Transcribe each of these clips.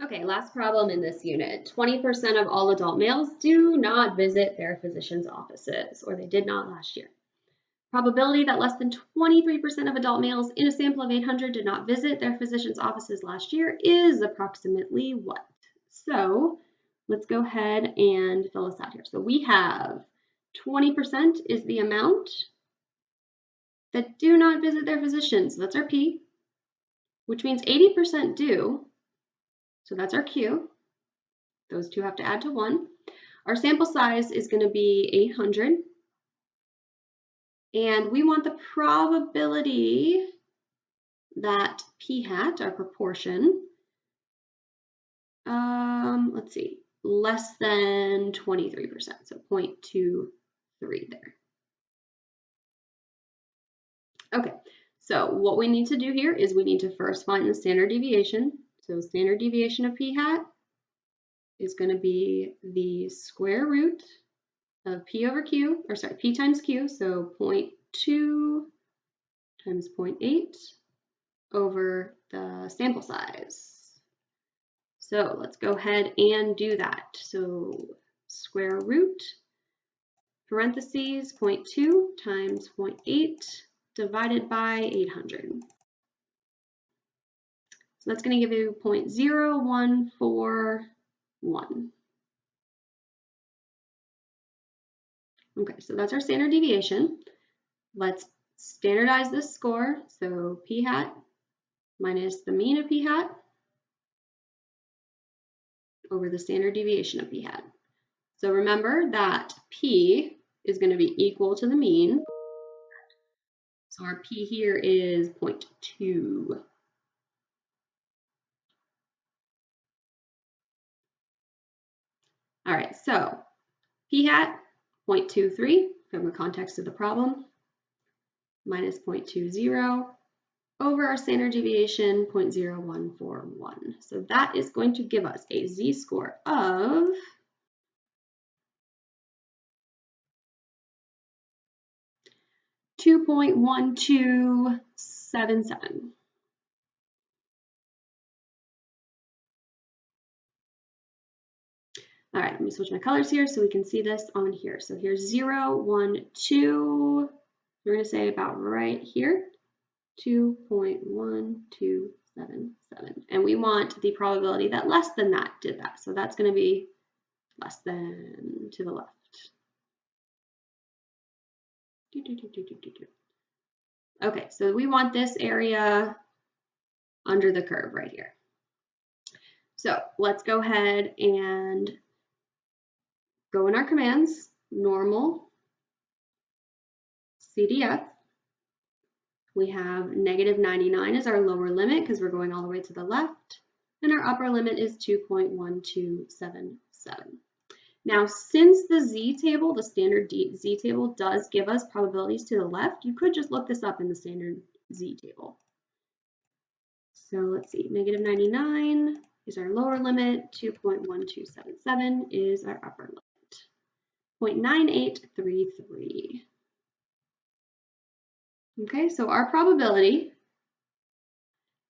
Okay, last problem in this unit. 20% of all adult males do not visit their physician's offices, or they did not last year. Probability that less than 23% of adult males in a sample of 800 did not visit their physician's offices last year is approximately what? So let's go ahead and fill this out here. So we have 20% is the amount that do not visit their physicians. So that's our P, which means 80% do. So that's our Q. Those two have to add to 1. Our sample size is going to be 800. And we want the probability that P hat, our proportion, let's see, less than 23%, so 0.23 there. Okay, so what we need to do here is we need to first find the standard deviation. So standard deviation of P hat is going to be the square root of P over Q, or sorry, P times Q, so 0.2 times 0.8 over the sample size. So let's go ahead and do that. So square root, parentheses, 0.2 times 0.8 divided by 800. So that's going to give you 0.0141. Okay, so that's our standard deviation. Let's standardize this score. So P hat minus the mean of P hat over the standard deviation of P hat. So remember that P is going to be equal to the mean. So our P here is 0.2. All right, so P hat 0.23 from the context of the problem minus 0.20 over our standard deviation 0.0141. So that is going to give us a z-score of 2.1277. All right, let me switch my colors here so we can see this on here. So here's 0, 1, 2. We're going to say about right here, 2.1277. And we want the probability that less than that did that. So that's going to be less than to the left. Okay, so we want this area under the curve right here. So let's go ahead and go in our commands, normal, CDF. We have -99 as our lower limit because we're going all the way to the left, and our upper limit is 2.1277. Now, since the z-table, the standard z-table, does give us probabilities to the left, you could just look this up in the standard z-table. So let's see, -99 is our lower limit, 2.1277 is our upper limit. 0.9833. Okay, so our probability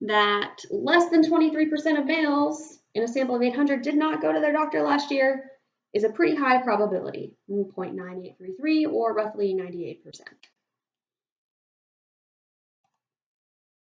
that less than 23% of males in a sample of 800 did not go to their doctor last year is a pretty high probability, 0.9833 or roughly 98%.